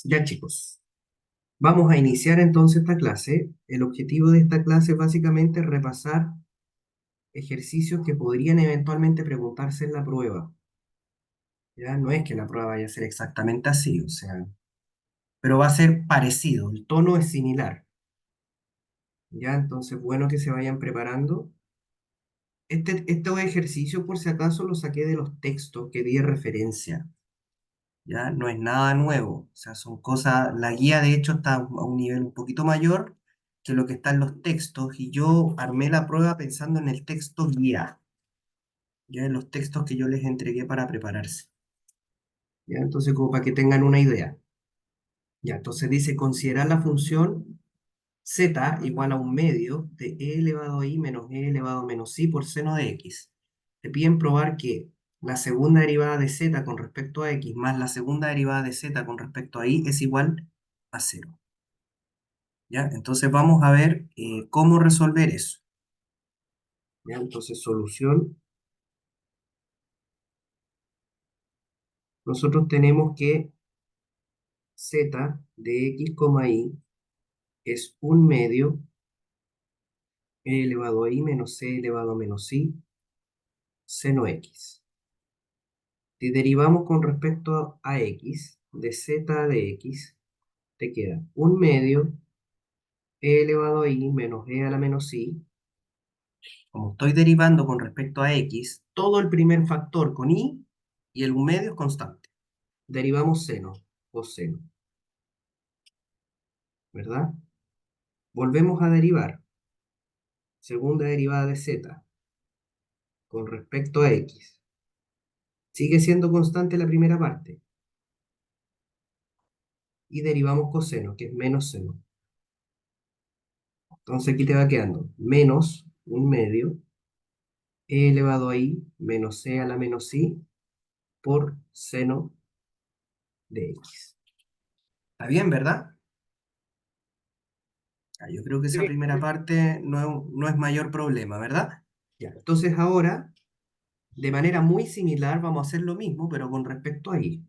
Ya chicos, vamos a iniciar entonces esta clase. El objetivo de esta clase es básicamente repasar ejercicios que podrían eventualmente preguntarse en la prueba. Ya no es que la prueba vaya a ser exactamente así, o sea, pero va a ser parecido, el tono es similar. Ya, entonces bueno que se vayan preparando. Estos ejercicios, por si acaso, los saqué de los textos que di de referencia. Ya, no es nada nuevo, o sea, son cosas, la guía de hecho está a un nivel un poquito mayor que lo que está en los textos y yo armé la prueba pensando en el texto guía, ya en los textos que yo les entregué para prepararse, ya, entonces como para que tengan una idea, ya, entonces dice considerar la función z igual a un medio de e elevado a i menos e elevado a menos i por seno de x. Te piden probar que la segunda derivada de z con respecto a x más la segunda derivada de z con respecto a y es igual a cero. ¿Ya? Entonces vamos a ver cómo resolver eso. ¿Ya? Entonces, solución. Nosotros tenemos que z de x, y es un medio e elevado a y menos c elevado a menos i seno x. Si derivamos con respecto a x, de z de x, te queda un medio e elevado a y menos e a la menos i. Como estoy derivando con respecto a x, todo el primer factor con y el un medio es constante. Derivamos seno, coseno, ¿verdad? Volvemos a derivar. Segunda derivada de z con respecto a x. Sigue siendo constante la primera parte. Y derivamos coseno, que es menos seno. Entonces aquí te va quedando menos un medio e elevado a y menos c a la menos i por seno de x. ¿Está bien, verdad? Yo creo que esa Sí, primera parte no es mayor problema, ¿verdad? Ya, entonces ahora, de manera muy similar, vamos a hacer lo mismo, pero con respecto a y.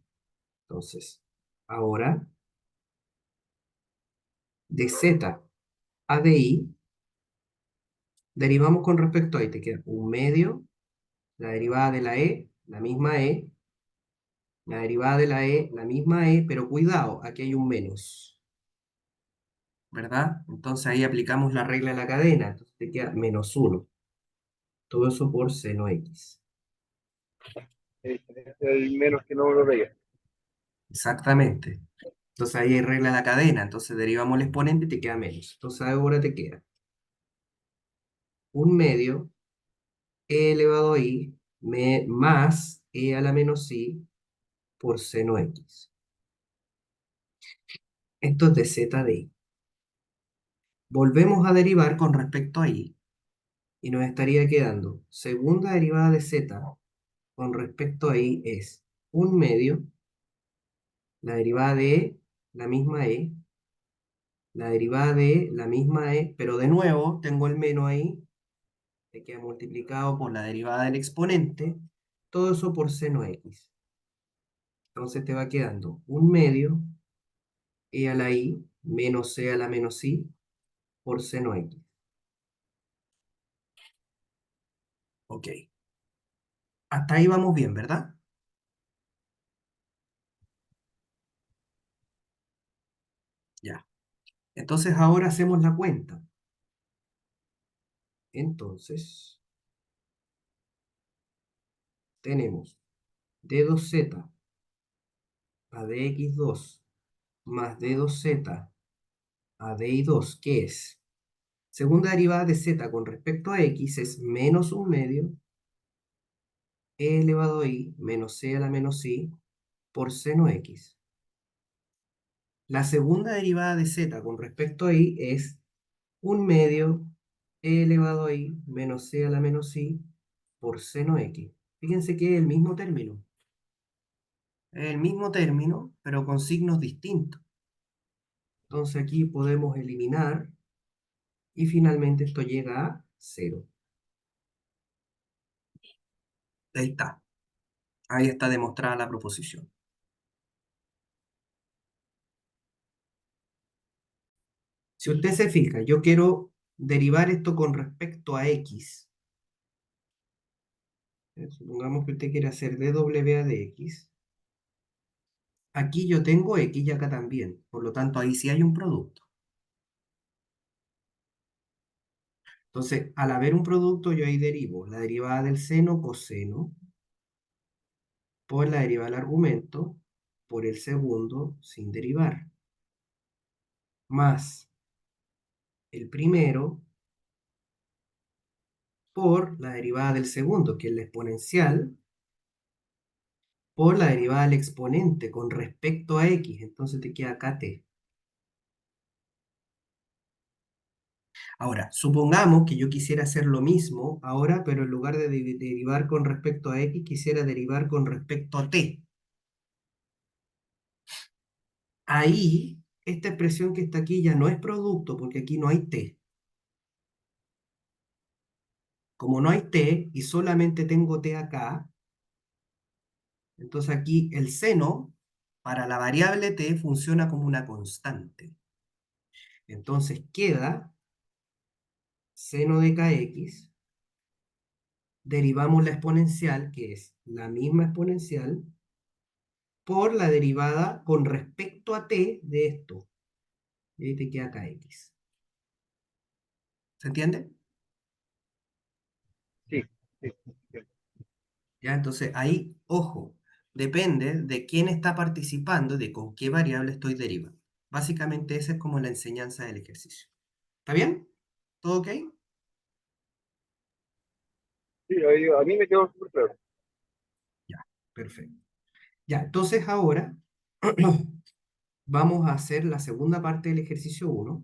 Entonces, ahora, de z a de y, derivamos con respecto a y, te queda un medio, la derivada de la misma la derivada de la misma pero cuidado, aquí hay un menos, ¿verdad? Entonces ahí aplicamos la regla de la cadena, entonces te queda menos uno, todo eso por seno x. el menos que no lo veía. Exactamente. Entonces ahí hay regla de la cadena, entonces derivamos el exponente y te queda menos. Entonces ahora te queda un medio e elevado a y más e a la menos i por seno x. Esto es de z de y. Volvemos a derivar con respecto a y y nos estaría quedando segunda derivada de z con respecto a y es un medio, la derivada de la misma la derivada de la misma pero de nuevo tengo el menos ahí, te queda multiplicado por la derivada del exponente, todo eso por seno x. Entonces te va quedando un medio e a la i menos c a la menos i por seno x. Ok, hasta ahí vamos bien, ¿verdad? Ya. Entonces ahora hacemos la cuenta. Entonces tenemos d2z a dx2 más d2z a dy2, que es segunda derivada de z con respecto a x es menos un medio e elevado a i menos c a la menos i por seno x. La segunda derivada de z con respecto a y es un medio e elevado a y menos c a la menos i por seno x. Fíjense que es el mismo término. Es el mismo término, pero con signos distintos. Entonces aquí podemos eliminar y finalmente esto llega a cero. Ahí está. Ahí está demostrada la proposición. Si usted se fija, yo quiero derivar esto con respecto a x. Supongamos que usted quiere hacer dw de x. Aquí yo tengo x y acá también. Por lo tanto, ahí sí hay un producto. Entonces, al haber un producto, yo ahí derivo la derivada del seno, coseno, por la derivada del argumento, por el segundo, sin derivar, más el primero por la derivada del segundo, que es la exponencial, por la derivada del exponente con respecto a x. Entonces te queda acá t. Ahora, supongamos que yo quisiera hacer lo mismo ahora, pero en lugar de derivar con respecto a x, quisiera derivar con respecto a t. Ahí, esta expresión que está aquí ya no es producto, porque aquí no hay t. Como no hay t y solamente tengo t acá, entonces aquí el seno para la variable t funciona como una constante. Entonces queda seno de kx, derivamos la exponencial, que es la misma exponencial, por la derivada con respecto a t de esto. Y ahí te queda kx. ¿Se entiende? Sí, sí, sí. ¿Ya? Entonces ahí, ojo, depende de quién está participando, de con qué variable estoy derivando. Básicamente esa es como la enseñanza del ejercicio. ¿Está bien? ¿Todo ok? Sí, a mí me quedó súper claro. Ya, perfecto. Ya, entonces ahora vamos a hacer la segunda parte del ejercicio uno,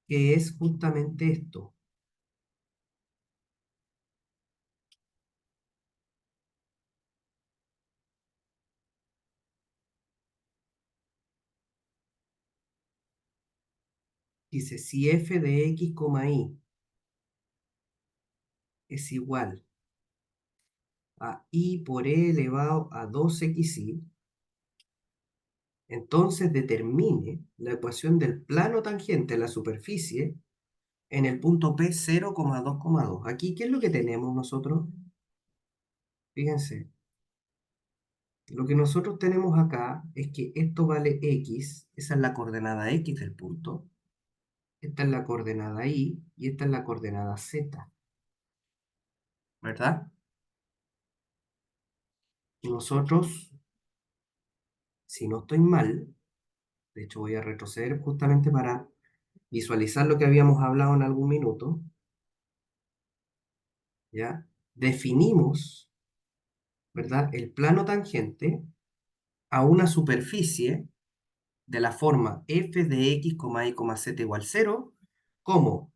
que es justamente esto. Dice, si f de x, y es igual a y por e elevado a 2xy, entonces determine la ecuación del plano tangente a la superficie en el punto P 0,2,2. Aquí, ¿qué es lo que tenemos nosotros? Fíjense, lo que nosotros tenemos acá es que esto vale x, esa es la coordenada x del punto, esta es la coordenada y esta es la coordenada z, ¿verdad? Nosotros, si no estoy mal, de hecho voy a retroceder justamente para visualizar lo que habíamos hablado en algún minuto, ¿ya? Definimos, ¿verdad? El plano tangente a una superficie de la forma f de x, y, z igual 0, como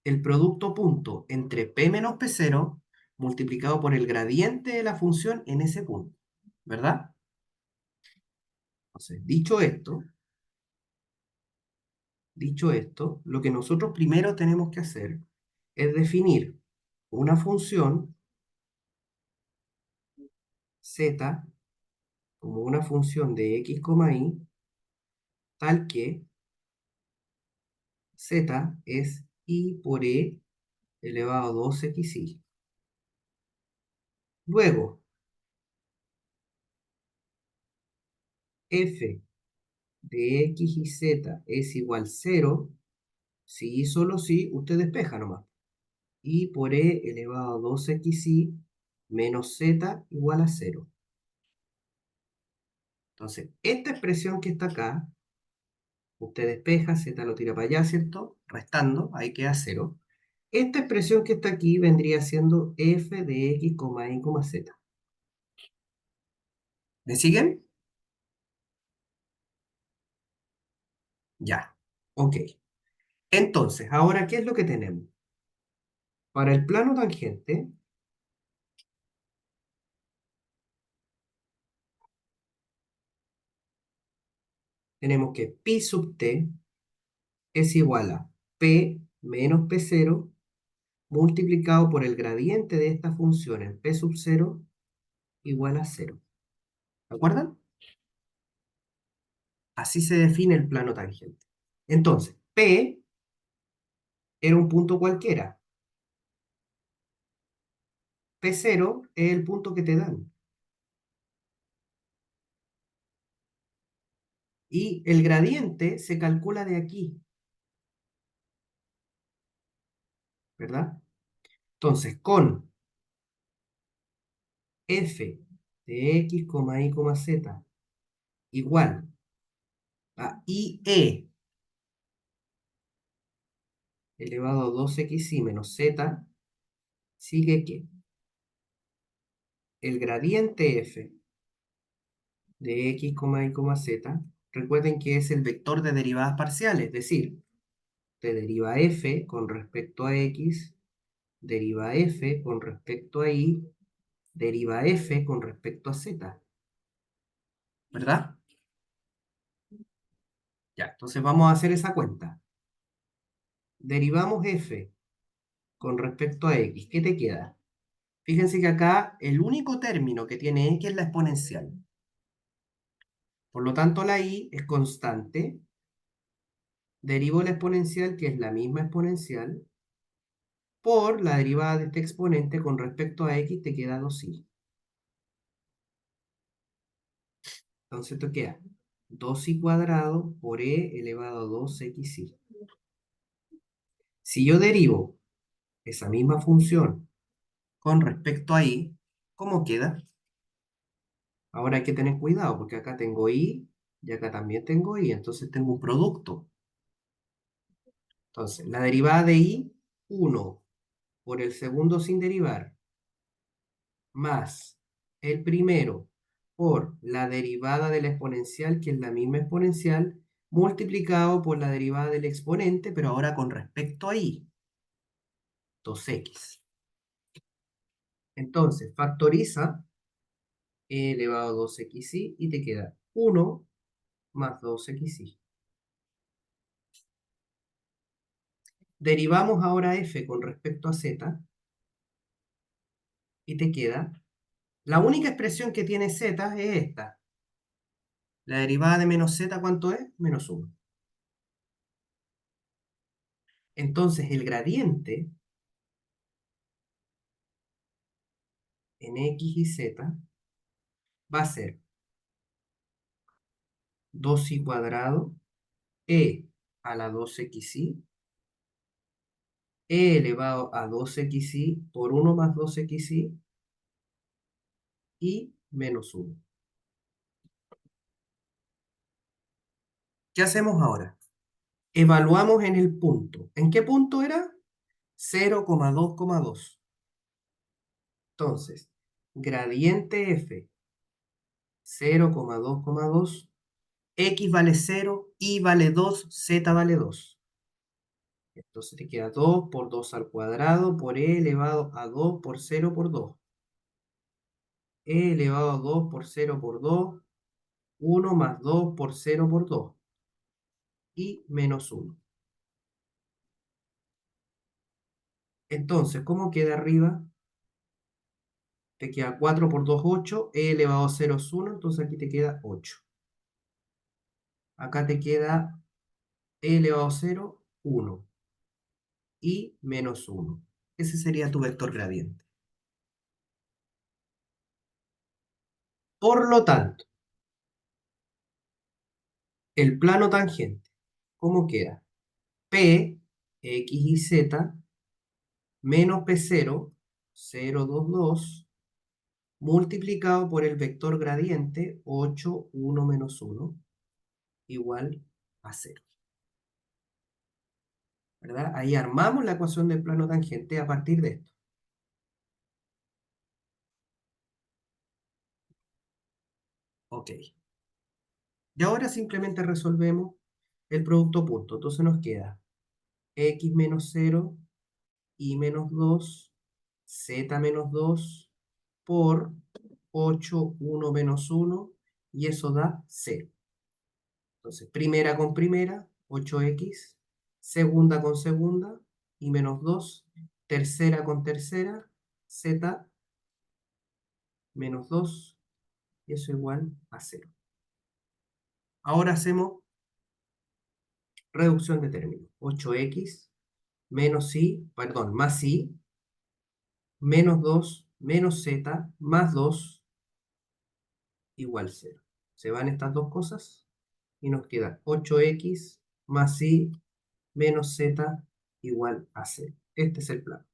el producto punto entre p menos p0 multiplicado por el gradiente de la función en ese punto, ¿verdad? Entonces, dicho esto, lo que nosotros primero tenemos que hacer es definir una función z como una función de x, y, tal que z es y por e elevado a 2xy. Luego, f de x y z es igual 0, si y solo si, usted despeja nomás. Y por e elevado a 2xy menos z igual a 0. Entonces, esta expresión que está acá, usted despeja, z lo tira para allá, ¿cierto? Restando, ahí queda 0. Esta expresión que está aquí vendría siendo f de x, y, z. ¿Me siguen? Ya. Ok. Entonces, ahora, ¿qué es lo que tenemos? Para el plano tangente, tenemos que pi sub t es igual a p menos p0 multiplicado por el gradiente de esta función en p sub 0 igual a 0. ¿De acuerdo? Así se define el plano tangente. Entonces, P era un punto cualquiera. P0 es el punto que te dan. Y el gradiente se calcula de aquí, ¿verdad? Entonces, con f de x, y, z igual a IE elevado a 2xy menos z, sigue que el gradiente f de x, y, z, recuerden que es el vector de derivadas parciales, es decir, te deriva f con respecto a x, deriva f con respecto a y, deriva f con respecto a z, ¿verdad? Ya, entonces vamos a hacer esa cuenta. Derivamos f con respecto a x. ¿Qué te queda? Fíjense que acá el único término que tiene x es la exponencial. Por lo tanto, la y es constante. Derivo la exponencial, que es la misma exponencial, por la derivada de este exponente con respecto a x, te queda 2y. Entonces te queda 2y cuadrado por e elevado a 2xy. Si yo derivo esa misma función con respecto a y, ¿cómo queda? Ahora hay que tener cuidado porque acá tengo y acá también tengo y, entonces tengo un producto. Entonces, la derivada de y, 1 por el segundo sin derivar, más el primero por la derivada de la exponencial, que es la misma exponencial, multiplicado por la derivada del exponente, pero ahora con respecto a y, 2x. Entonces, factoriza e elevado a 2xy y te queda 1 más 2xy. Derivamos ahora f con respecto a z y te queda, la única expresión que tiene z es esta. La derivada de menos z, ¿cuánto es? Menos 1. Entonces el gradiente en x y z va a ser 2y cuadrado e a la 2xy e elevado a 2xy por 1 más 2xy y menos 1. ¿Qué hacemos ahora? Evaluamos en el punto. ¿En qué punto era? 0,2,2. Entonces, gradiente f 0,2,2, x vale 0, y vale 2, z vale 2. Entonces te queda 2 por 2 al cuadrado por e elevado a 2 por 0 por 2. E elevado a 2 por 0 por 2, 1 más 2 por 0 por 2 y menos 1. Entonces, ¿cómo queda arriba? Te queda 4 por 2, 8, e elevado a 0 es 1, entonces aquí te queda 8. Acá te queda e elevado a 0, 1 y menos 1. Ese sería tu vector gradiente. Por lo tanto, el plano tangente, ¿cómo queda? P, X y Z, menos P0, 0, 2, 2, multiplicado por el vector gradiente, 8, 1, menos 1, igual a 0. ¿Verdad? Ahí armamos la ecuación del plano tangente a partir de esto. Ok. Y ahora simplemente resolvemos el producto punto. Entonces nos queda X menos 0, Y menos 2, Z menos 2 por 8, 1 menos 1, y eso da 0. Entonces, primera con primera, 8x, segunda con segunda, y menos 2, tercera con tercera, z menos 2, y eso igual a 0. Ahora hacemos reducción de términos. 8x menos y, perdón, más y, menos 2 menos z más 2 igual 0. Se van estas dos cosas y nos queda 8x más y menos z igual a 0. Este es el plan.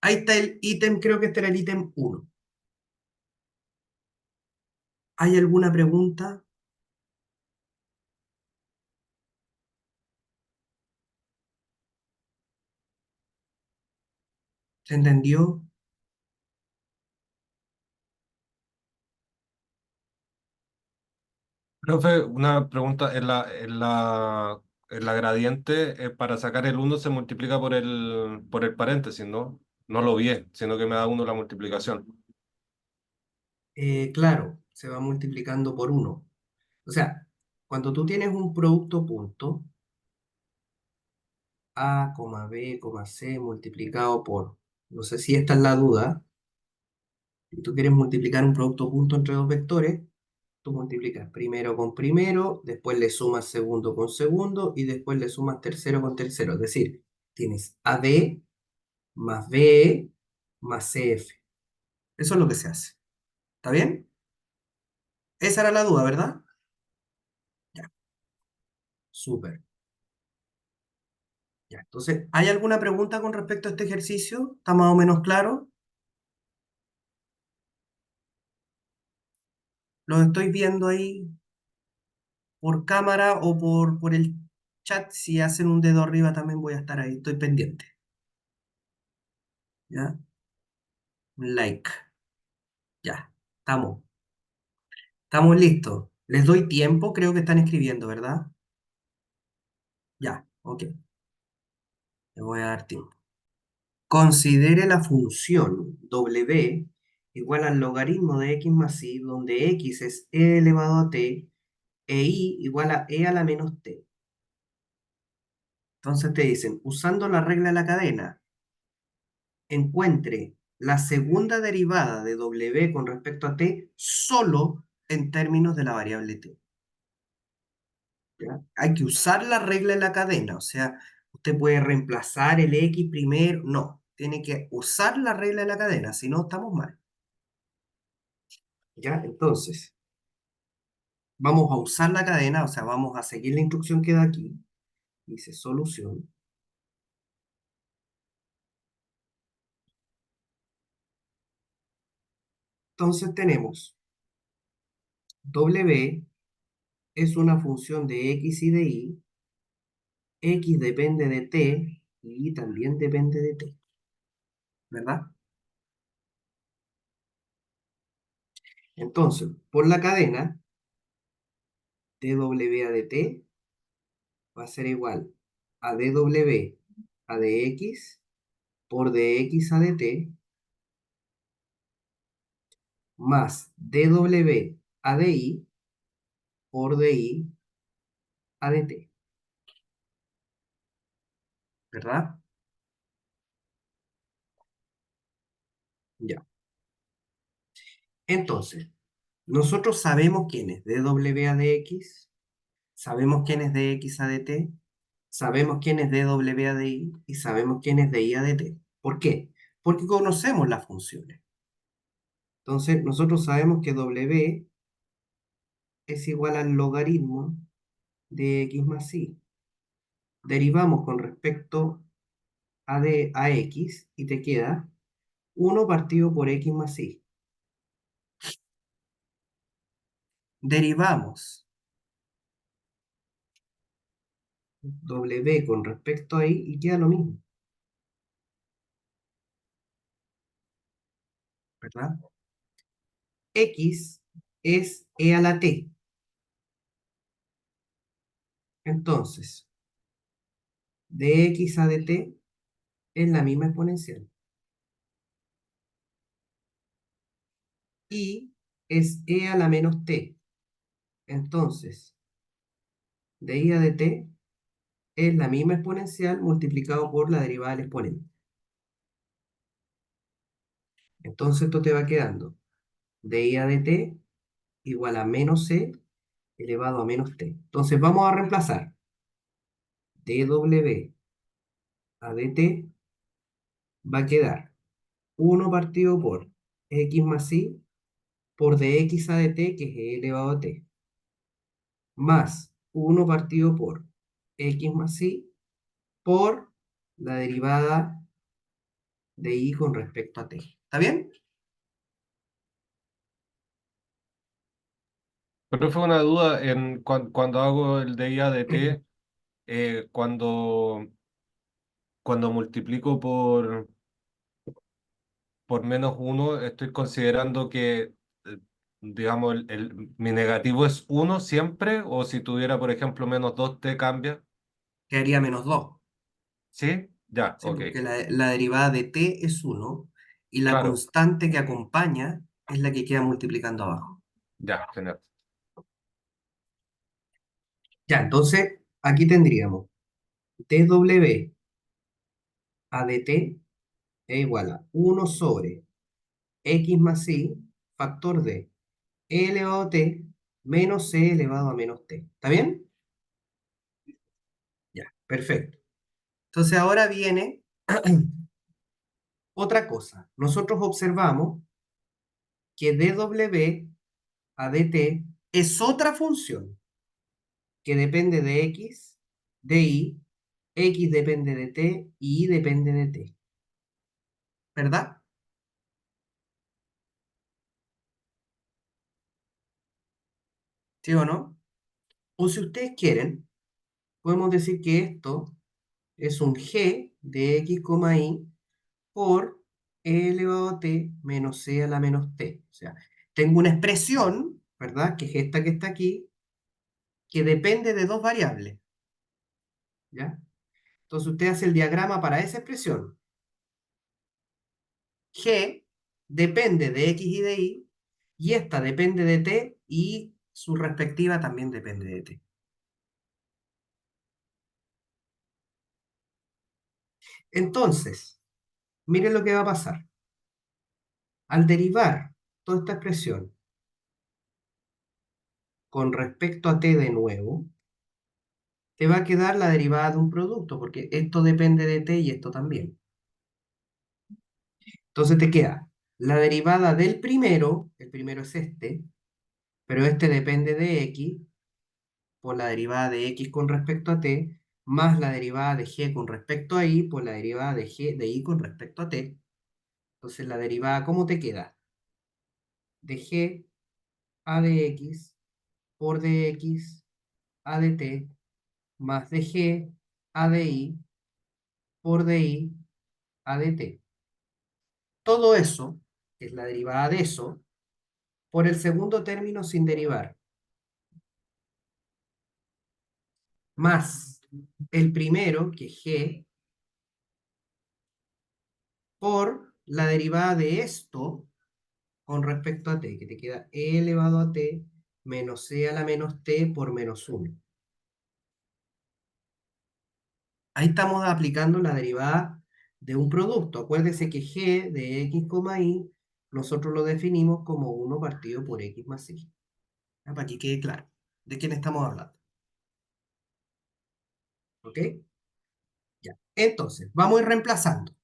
Ahí está el ítem, creo que este era el ítem 1. ¿Hay alguna pregunta? ¿Se entendió? Profe, una pregunta. En la gradiente, para sacar el uno se multiplica por el paréntesis, ¿no? No lo vi, sino que me da uno la multiplicación. Claro, se va multiplicando por 1. O sea, cuando tú tienes un producto punto, A, B, C multiplicado por, no sé si esta es la duda, si tú quieres multiplicar un producto punto entre dos vectores, tú multiplicas primero con primero, después le sumas segundo con segundo y después le sumas tercero con tercero. Es decir, tienes AD más BE más CF. Eso es lo que se hace. ¿Está bien? Esa era la duda, ¿verdad? Ya, súper. Ya, entonces, ¿hay alguna pregunta con respecto a este ejercicio? ¿Está más o menos claro? Lo estoy viendo ahí por cámara o por el chat. Si hacen un dedo arriba también voy a estar ahí. Estoy pendiente. ¿Ya? Un like. Ya. Estamos. Estamos listos. Les doy tiempo. Creo que están escribiendo, ¿verdad? Ya. Ok. Les voy a dar tiempo. Considere la función w igual al logaritmo de x más y, donde x es e elevado a t e y igual a e a la menos t. Entonces te dicen, usando la regla de la cadena, encuentre la segunda derivada de w con respecto a t solo en términos de la variable t. ¿Ya? Hay que usar la regla de la cadena, o sea, usted puede reemplazar el x primero, no, tiene que usar la regla de la cadena, si no estamos mal. ¿Ya? Entonces, vamos a usar la cadena, o sea, vamos a seguir la instrucción que da aquí. Dice solución. Entonces tenemos w es una función de x y de y, x depende de t y y también depende de t, ¿verdad? Entonces, por la cadena, dw a dt va a ser igual a dw a dx por dx a dt más dw a di por di a dt, ¿verdad? Ya. Entonces, nosotros sabemos quién es dw a dx, sabemos quién es dx a dt, sabemos quién es dw a di y sabemos quién es di a dt. ¿Por qué? Porque conocemos las funciones. Entonces, nosotros sabemos que w es igual al logaritmo de x más y. Derivamos con respecto a x y te queda 1 partido por x más y. Derivamos w con respecto a y y queda lo mismo, ¿verdad? X es e a la t. Entonces, dx a dt es la misma exponencial. Y es e a la menos t. Entonces, di a dt es la misma exponencial multiplicado por la derivada del exponente. Entonces esto te va quedando de I a dt igual a menos c elevado a menos t. Entonces vamos a reemplazar dw a dt va a quedar uno partido por x más i por dx a dt, que es e elevado a t, más uno partido por x más i por la derivada de i con respecto a t. ¿Está bien? Pero fue una duda en cuando hago el de IA de T, cuando multiplico por menos uno, estoy considerando que, digamos, mi negativo es uno siempre, o si tuviera, por ejemplo, menos 2T cambia. Quedaría menos 2. ¿Sí? Ya, ¿Sí? ok. Porque la derivada de t es uno y la Claro, constante que acompaña es la que queda multiplicando abajo. ya, genial. Ya, entonces aquí tendríamos dw a dt es igual a uno sobre x más i factor de e elevado a t menos c elevado a menos t. ¿Está bien? Ya, perfecto. Entonces ahora viene otra cosa. Nosotros observamos que dw a dt es otra función que depende de x, de y, x depende de t y y depende de t. ¿Verdad? ¿Sí o no? O si ustedes quieren, podemos decir que esto es un g de x, y por e elevado a t menos c a la menos t. O sea, tengo una expresión, ¿verdad? Que es esta que está aquí, que depende de dos variables, ¿ya? Entonces usted hace el diagrama para esa expresión. G depende de x y de y, y esta depende de t, y su respectiva también depende de t. Entonces, miren lo que va a pasar. Al derivar toda esta expresión con respecto a t de nuevo, te va a quedar la derivada de un producto, porque esto depende de t y esto también. Entonces te queda la derivada del primero, el primero es este, pero este depende de x, por la derivada de x con respecto a t, más la derivada de g con respecto a y, por la derivada de g de y con respecto a t. Entonces la derivada, ¿cómo te queda? De g a de x por dx a de t, más de g a de y por di a de t. Todo eso, que es la derivada de eso, por el segundo término sin derivar, más el primero, que es g, por la derivada de esto con respecto a t, que te queda e elevado a t menos c a la menos t por menos uno. Ahí estamos aplicando la derivada de un producto. Acuérdese que g de x, y nosotros lo definimos como uno partido por x más y. Para que quede claro de quién estamos hablando. ¿Ok? Ya. Entonces, vamos a ir reemplazando.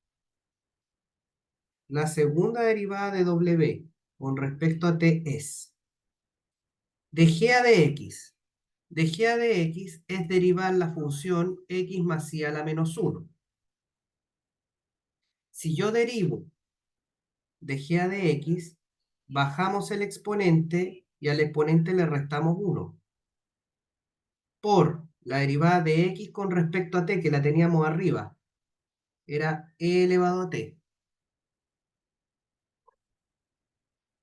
La segunda derivada de w con respecto a t es de g a de x. De g a de x es derivar la función x más y a la menos uno. Si yo derivo de g a de x, bajamos el exponente y al exponente le restamos uno. Por la derivada de x con respecto a t, que la teníamos arriba, era e elevado a t,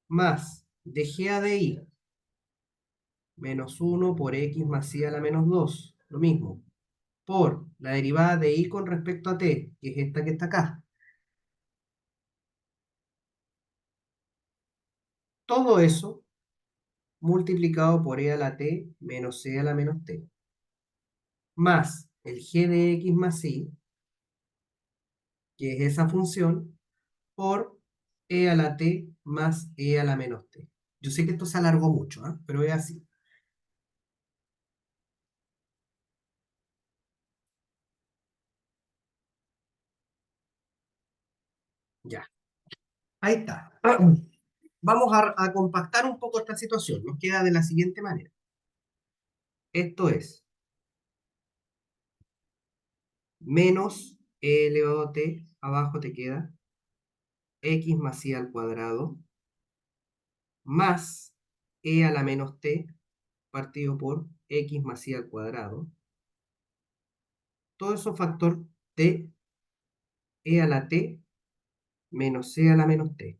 más de g a de y, menos uno por x más y a la menos 2, lo mismo, por la derivada de y con respecto a t, que es esta que está acá. Todo eso multiplicado por e a la t menos c a la menos t, más el g de x más y, que es esa función, por e a la t más e a la menos t. Yo sé que esto se alargó mucho, ¿ah? Pero es así. Ya, ahí está. Vamos a compactar un poco esta situación. Nos queda de la siguiente manera. Esto es menos e elevado a t, abajo te queda x más y al cuadrado, más e a la menos t, partido por x más y al cuadrado. Todo eso factor de e a la t menos c a la menos t,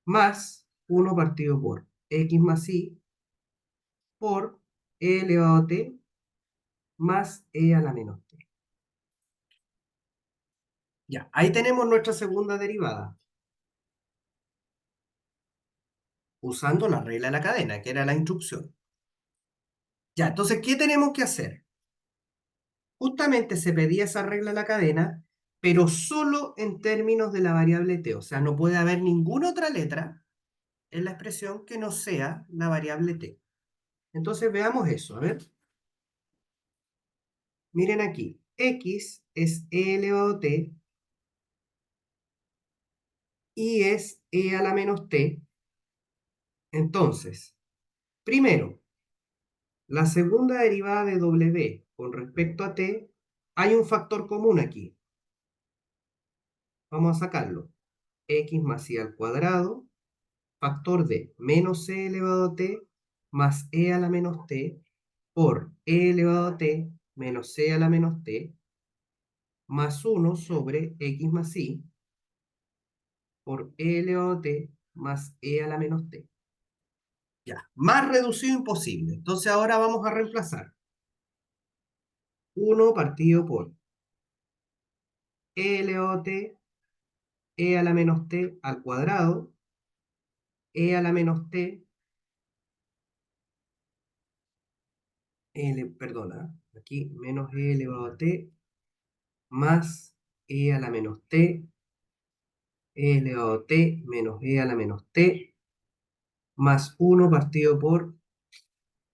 más 1 partido por x más y por e elevado a t más e a la menos t. Ya, ahí tenemos nuestra segunda derivada, usando la regla de la cadena, que era la instrucción. Ya, entonces, ¿qué tenemos que hacer? Justamente se pedía esa regla de la cadena, pero solo en términos de la variable t. O sea, no puede haber ninguna otra letra en la expresión que no sea la variable t. Entonces veamos eso. A ver, miren aquí. X es e elevado a t y es e a la menos t. Entonces, primero, la segunda derivada de w con respecto a t, hay un factor común aquí. Vamos a sacarlo. X más y al cuadrado, factor de menos e elevado a t más e a la menos t por e elevado a t menos c a la menos t más 1 sobre x más y por e elevado a t más e a la menos t. Ya, más reducido imposible. Entonces ahora vamos a reemplazar 1 partido por e elevado a t, e a la menos t al cuadrado, e a la menos t, perdona, aquí menos e elevado a t más e a la menos t, e elevado a t menos e a la menos t, más 1 partido por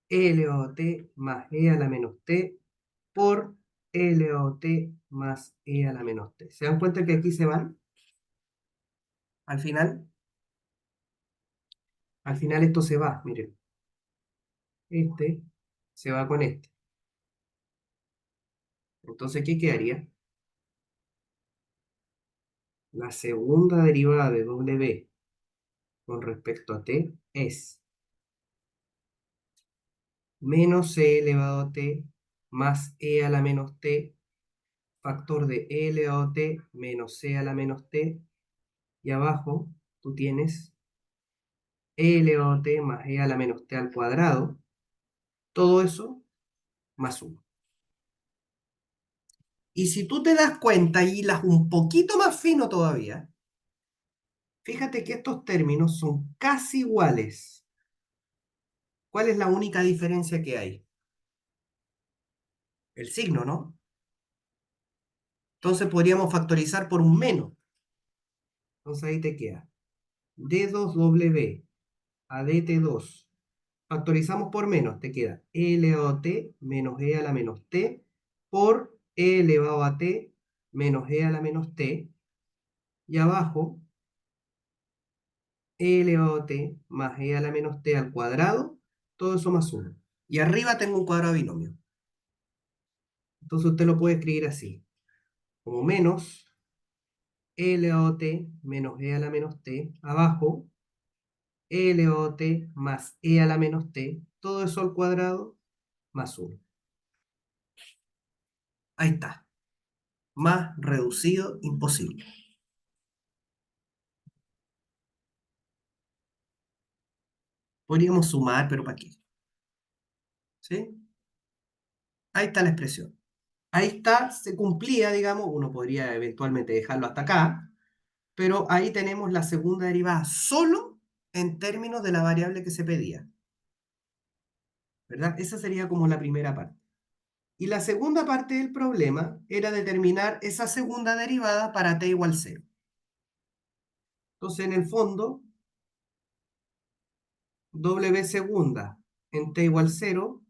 e elevado a t más e a la menos t por e elevado a t más e a la menos t. ¿Se dan cuenta que aquí se van? Al final, al final esto se va, miren. Este se va con este. Entonces, ¿qué quedaría? La segunda derivada de w con respecto a t es menos e elevado a t más e a la menos t, factor de e elevado a t menos c a la menos t, y abajo tú tienes e elevado a t más e a la menos t al cuadrado, todo eso más 1. Y si tú te das cuenta y hilas un poquito más fino todavía, fíjate que estos términos son casi iguales. ¿Cuál es la única diferencia que hay? El signo, ¿no? Entonces podríamos factorizar por un menos. Entonces ahí te queda d2w a dt2. Factorizamos por menos, te queda e elevado a t menos e a la menos t por e elevado a t menos e a la menos t. Y abajo, e elevado a t más e a la menos t al cuadrado, todo eso más 1. Y arriba tengo un cuadrado binomio. Entonces usted lo puede escribir así, como menos e elevado a t menos e a la menos t, abajo, e elevado a t más e a la menos t, todo eso al cuadrado, más 1. Ahí está. Más reducido imposible. Podríamos sumar, pero ¿para qué? ¿Sí? Ahí está la expresión. Ahí está, se cumplía, digamos, uno podría eventualmente dejarlo hasta acá, pero ahí tenemos la segunda derivada solo en términos de la variable que se pedía, ¿verdad? Esa sería como la primera parte. Y la segunda parte del problema era determinar esa segunda derivada para t igual 0. Entonces, en el fondo, W segunda en t igual 0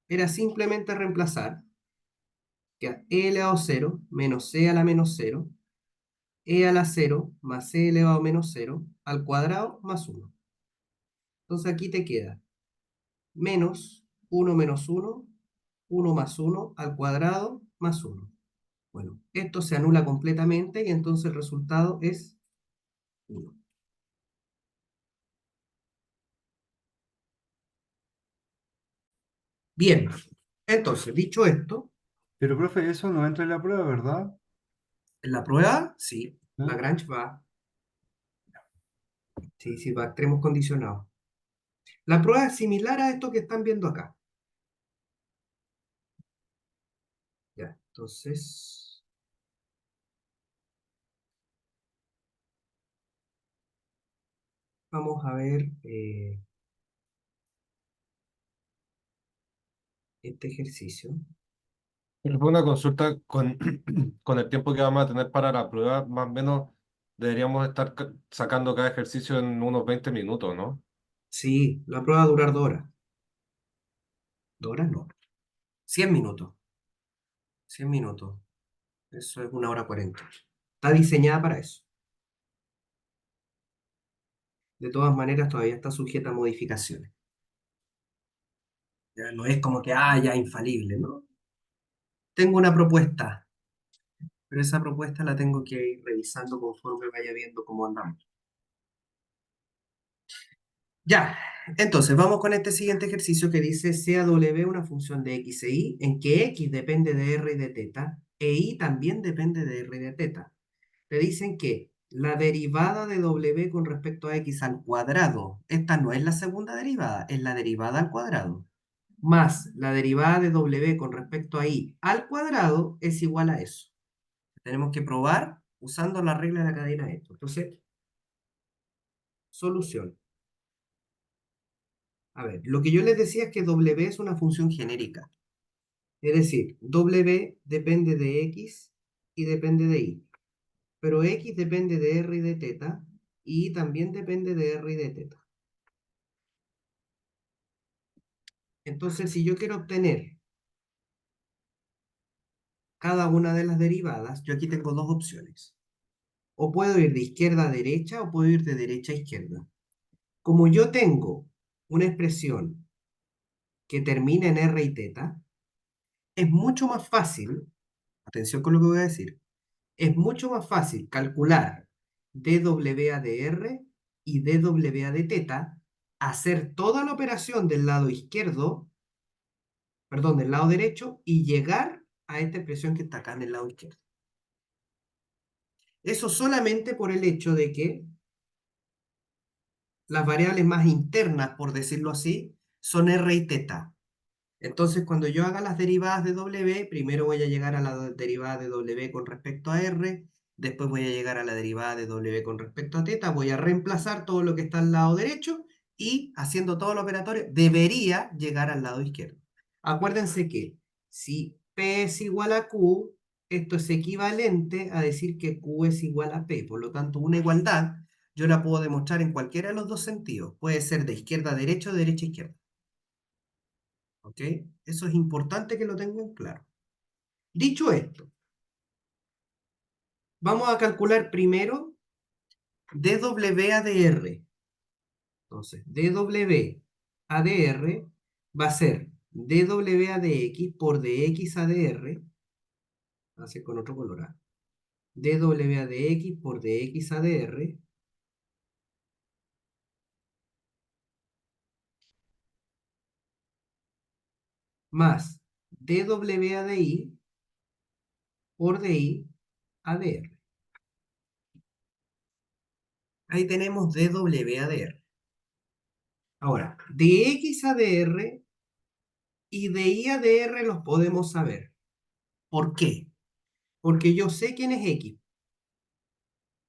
era simplemente reemplazar que a e elevado a 0 menos c a la menos 0, e a la 0 más c elevado a menos 0 al cuadrado más 1. Entonces aquí te queda menos 1 menos 1, 1 más 1 al cuadrado más 1. Bueno, esto se anula completamente y entonces el resultado es 1. Bien, entonces, dicho esto, Pero, profe, eso no entra en la prueba, ¿verdad? en la prueba, sí, ¿Eh? Lagrange va, sí, sí, va a extremos condicionados. La prueba es similar a esto que están viendo acá. Ya, entonces, vamos a ver este ejercicio. Pero fue una consulta con, con el tiempo que vamos a tener para la prueba, más o menos deberíamos estar sacando cada ejercicio en unos 20 minutos, ¿no? Sí, la prueba va a durar 2 horas. 2 horas no. 100 minutos. 100 minutos. Eso es 1 hora 40. Está diseñada para eso. De todas maneras, todavía está sujeta a modificaciones. Ya no es como que, ya infalible, ¿no? Tengo una propuesta, pero esa propuesta la tengo que ir revisando conforme vaya viendo cómo andamos. Ya, entonces vamos con este siguiente ejercicio que dice CAW una función de x e y en que x depende de r y de teta e y también depende de r y de teta. Te dicen que la derivada de w con respecto a x al cuadrado, esta no es la segunda derivada, es la derivada al cuadrado, más la derivada de w con respecto a y al cuadrado es igual a eso. Tenemos que probar usando la regla de la cadena de esto. Entonces, solución. A ver, lo que yo les decía es que w es una función genérica. Es decir, w depende de x y depende de y. Pero x depende de r y de teta y también depende de r y de teta. Entonces, si yo quiero obtener cada una de las derivadas, yo aquí tengo dos opciones. O puedo ir de izquierda a derecha o puedo ir de derecha a izquierda. Como yo tengo una expresión que termina en r y teta, es mucho más fácil, atención con lo que voy a decir, es mucho más fácil calcular dw a de r y dw a de teta, hacer toda la operación del lado izquierdo, perdón, del lado derecho y llegar a esta expresión que está acá en el lado izquierdo. Eso solamente por el hecho de que las variables más internas, por decirlo así, son r y teta. Entonces, cuando yo haga las derivadas de w, primero voy a llegar a la derivada de w con respecto a r, después voy a llegar a la derivada de w con respecto a teta, voy a reemplazar todo lo que está al lado derecho y haciendo todo lo operatorio debería llegar al lado izquierdo. Acuérdense que si p es igual a q, esto es equivalente a decir que q es igual a p. Por lo tanto, una igualdad yo la puedo demostrar en cualquiera de los dos sentidos. Puede ser de izquierda a derecha o de derecha a izquierda. ¿Ok? Eso es importante que lo tengan claro. Dicho esto, vamos a calcular primero dw a dr. Entonces, dw a dr va a ser dw a dx por dx a dr, va a ser con otro color, dw a dx por dx a dr, más dw a di por di a dr. Ahí tenemos dw a dr. Ahora, dx a dr y di a dr los podemos saber. ¿Por qué? Porque yo sé quién es x.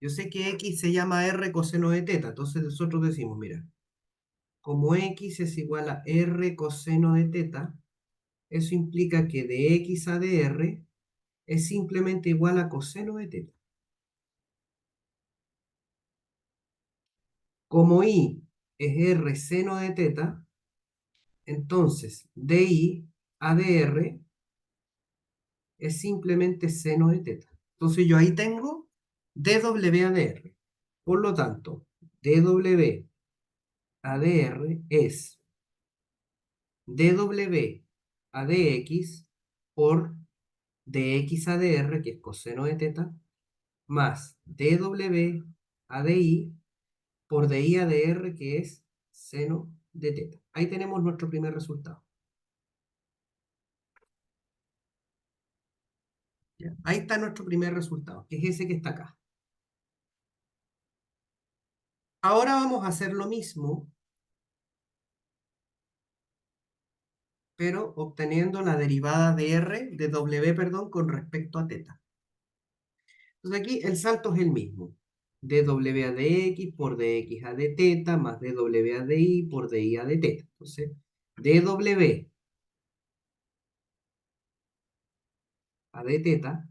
Yo sé que x se llama r coseno de teta. Entonces nosotros decimos, mira, como x es igual a r coseno de teta, eso implica que de x a dr es simplemente igual a coseno de teta. Como I es R seno de teta, entonces DI ADR es simplemente seno de teta. Entonces yo ahí tengo dWADR. Por lo tanto, dWADR es dWADX por dXADR, que es coseno de teta, más dWADI por dIADR, que es seno de teta. Ahí tenemos nuestro primer resultado. ¿Ya? Ahí está nuestro primer resultado, que es ese que está acá. Ahora vamos a hacer lo mismo, pero obteniendo la derivada de R, de W, perdón, con respecto a teta. Entonces aquí el salto es el mismo. dW a dx por dx a d teta más dW a di por di a d teta. Entonces, dW a d teta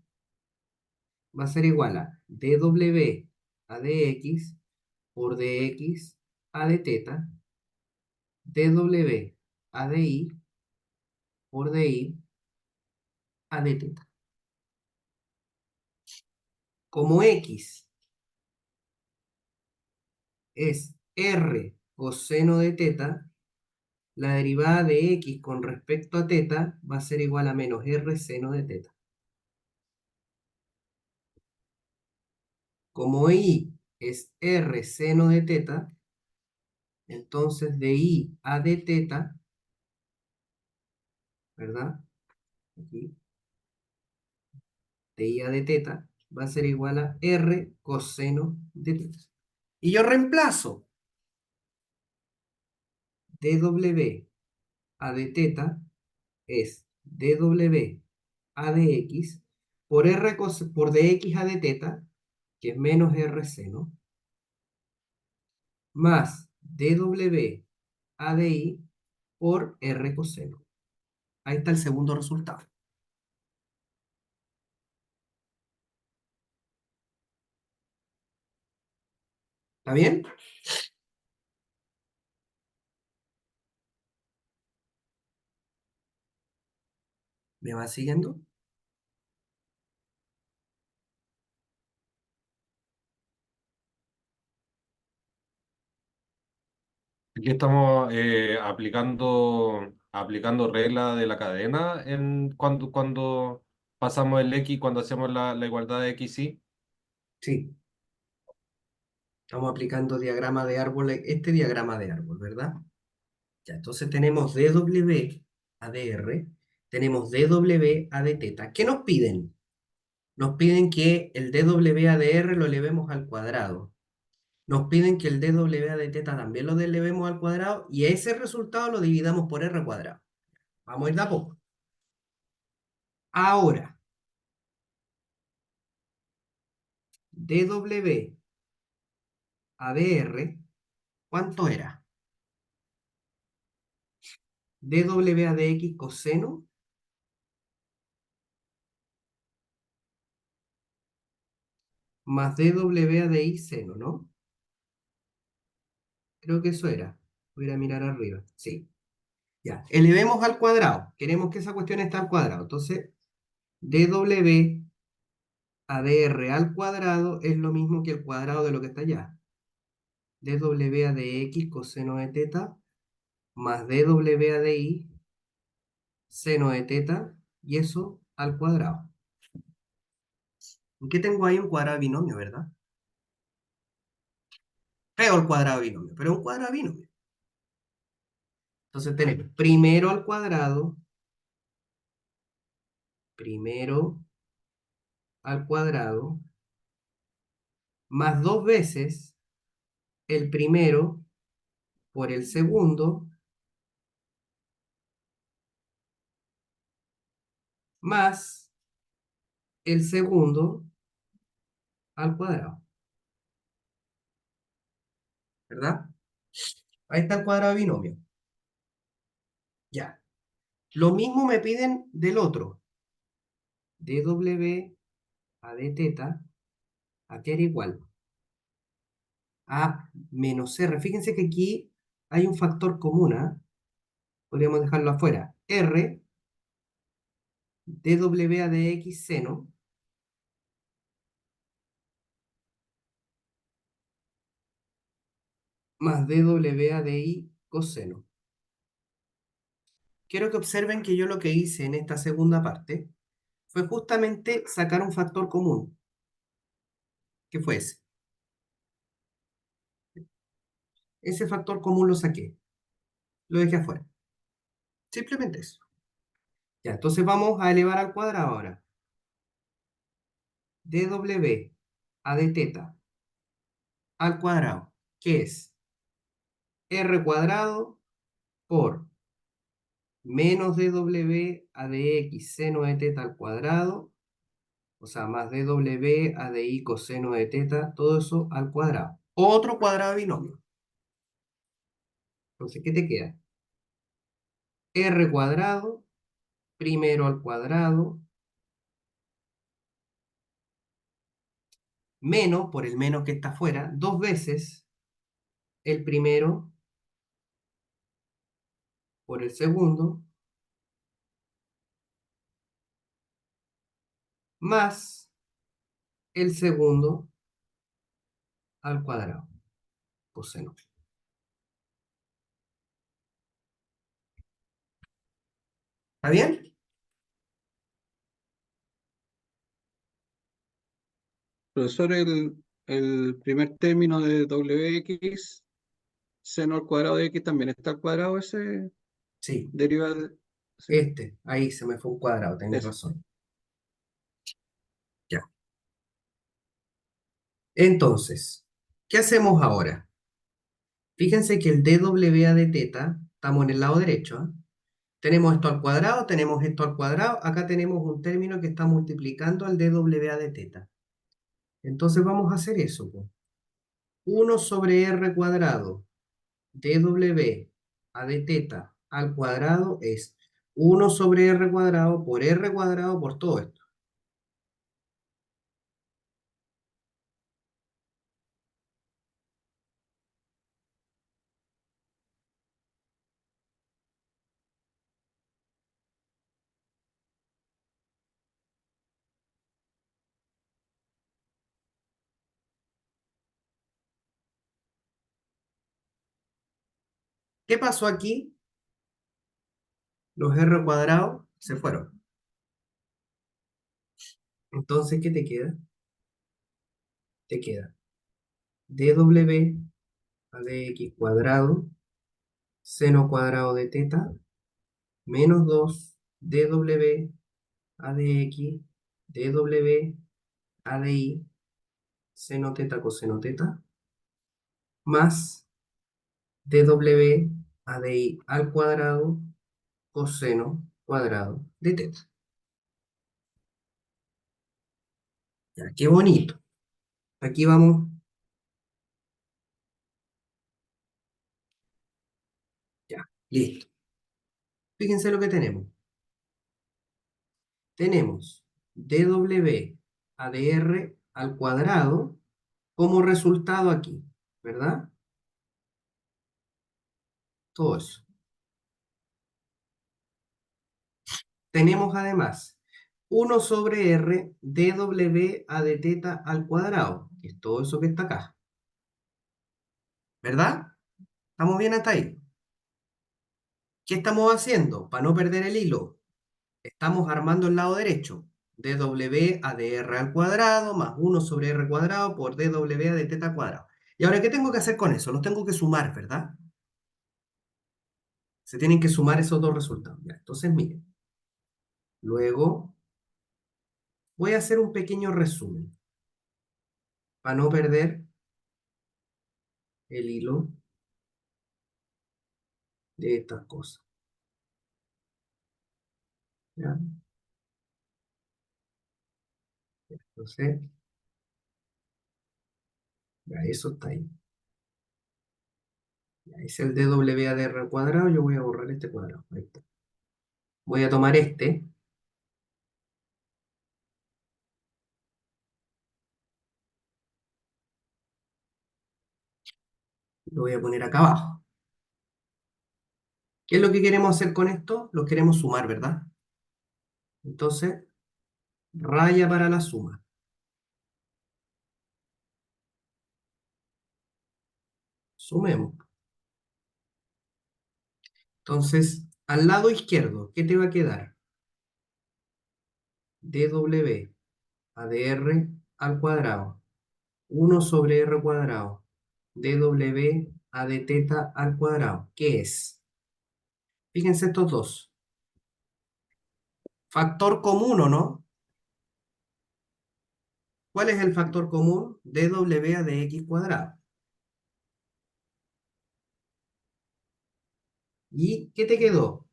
va a ser igual a dW a dx por dx a d teta, dW a di por di a d teta. Como x es r coseno de teta, la derivada de x con respecto a teta va a ser igual a menos r seno de teta. Como i es r seno de teta, entonces de i a d teta, ¿verdad? Aquí, de i a d teta va a ser igual a r coseno de teta. Y yo reemplazo dw a d teta es dw a dx por por dx a d teta, que es menos r seno, más dw a di por r coseno. Ahí está el segundo resultado. ¿Está bien? ¿Me va siguiendo? Aquí estamos aplicando regla de la cadena cuando pasamos el X, cuando hacemos la igualdad de X, y. Sí. Estamos aplicando diagrama de árbol, este diagrama de árbol, ¿verdad? Ya, entonces tenemos dW a dr, tenemos dW a d teta. ¿Qué nos piden? Nos piden que el dW a dr lo elevemos al cuadrado. Nos piden que el dW a d teta también lo elevemos al cuadrado y ese resultado lo dividamos por r cuadrado. Vamos a ir de a poco. Ahora, dW a dr, ¿cuánto era? dW a dx coseno más dW a di seno, ¿no? Creo que eso era. Voy a ir a mirar arriba. Sí. Ya. Elevemos al cuadrado. Queremos que esa cuestión esté al cuadrado. Entonces, dw a dr al cuadrado es lo mismo que el cuadrado de lo que está allá. dw a dx coseno de teta más dw a di seno de teta y eso al cuadrado. ¿Qué tengo ahí? Un cuadrado de binomio, ¿verdad? Feo el cuadrado de binomio, pero es un cuadrado de binomio. Entonces tenemos primero al cuadrado, más dos veces el primero por el segundo, más el segundo al cuadrado, ¿verdad? Ahí está el cuadrado de binomio. Ya. Lo mismo me piden del otro. dw a d teta, a que era igual a menos R. Fíjense que aquí hay un factor común, ¿ah? Podríamos dejarlo afuera. R dw a dx seno más dw a dy coseno. Quiero que observen que yo lo que hice en esta segunda parte fue justamente sacar un factor común, que fue ese. Ese factor común lo saqué, lo dejé afuera. Simplemente eso. Ya, entonces vamos a elevar al cuadrado ahora. dw a d teta al cuadrado, que es r cuadrado por menos dw a dx seno de teta al cuadrado, o sea, más dw a dy coseno de teta, todo eso al cuadrado. Otro cuadrado de binomio. Entonces, ¿qué te queda? R cuadrado, primero al cuadrado, menos, por el menos que está afuera, dos veces el primero por el segundo, más el segundo al cuadrado, coseno. ¿Está bien? Profesor, el primer término de wx, seno al cuadrado de x, también está al cuadrado ese Sí, derivado. Sí, ahí se me fue un cuadrado, tenés eso. razón. Ya. Entonces, ¿qué hacemos ahora? Fíjense que el dw de teta, estamos en el lado derecho, ¿ah? Tenemos esto al cuadrado, tenemos esto al cuadrado, acá tenemos un término que está multiplicando al dw de teta. Entonces vamos a hacer eso, po. 1 sobre r cuadrado dw a d teta al cuadrado es 1 sobre r cuadrado por todo esto. ¿Qué pasó aquí? Los r cuadrados se fueron. Entonces, ¿qué te queda? Te queda dw a dx cuadrado seno cuadrado de teta menos 2 dw a dx dw a dy seno teta coseno teta más dw a dy al cuadrado coseno cuadrado de teta. Ya, qué bonito. Aquí vamos. Ya, listo. Fíjense lo que tenemos. Tenemos dw a dr al cuadrado como resultado aquí, ¿verdad? Todo eso. Tenemos además 1 sobre r dw a d teta al cuadrado, que es todo eso que está acá. ¿Verdad? ¿Estamos bien hasta ahí? ¿Qué estamos haciendo? Para no perder el hilo, estamos armando el lado derecho. dw a dr al cuadrado más 1 sobre r cuadrado por dw a d teta al cuadrado. ¿Y ahora qué tengo que hacer con eso? Los tengo que sumar, ¿verdad? Se tienen que sumar esos dos resultados. Ya, entonces, miren. Luego voy a hacer un pequeño resumen para no perder el hilo de estas cosas. ¿Ya? Entonces, ya eso está ahí. Ya es el dw al cuadrado, yo voy a borrar este cuadrado. Ahí está. Voy a tomar este, Lo voy a poner acá abajo. ¿Qué es lo que queremos hacer con esto? Lo queremos sumar, ¿verdad? Entonces, raya para la suma. Sumemos. Entonces, al lado izquierdo, ¿qué te va a quedar? dw a dr al cuadrado. 1 sobre r cuadrado. dw a d teta al cuadrado. ¿Qué es? Fíjense estos dos. Factor común, ¿o no? ¿Cuál es el factor común? dw a dx cuadrado. ¿Y qué te quedó?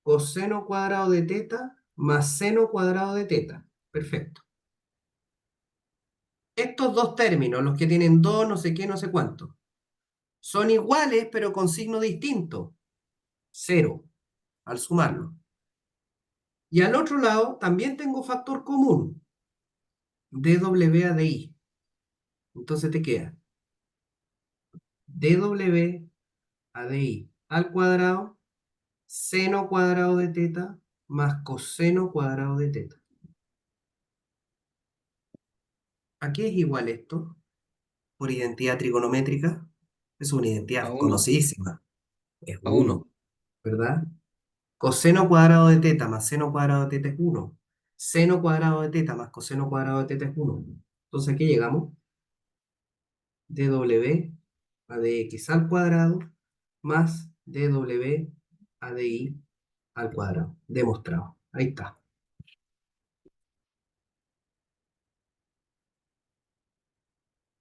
Coseno cuadrado de teta más seno cuadrado de teta. Perfecto. Estos dos términos, los que tienen 2, no sé qué, no sé cuánto, son iguales pero con signo distinto. 0 al sumarlo. Y al otro lado también tengo factor común. dw a di. Entonces te queda dw a di al cuadrado, seno cuadrado de teta más coseno cuadrado de teta. ¿A qué es igual esto? Por identidad trigonométrica. Es una A identidad uno, conocidísima. Es a uno. 1, ¿verdad? Coseno cuadrado de teta más seno cuadrado de teta es 1. Seno cuadrado de teta más coseno cuadrado de teta es 1. Entonces aquí llegamos. dw a dx al cuadrado más dw a di al cuadrado. Demostrado. Ahí está.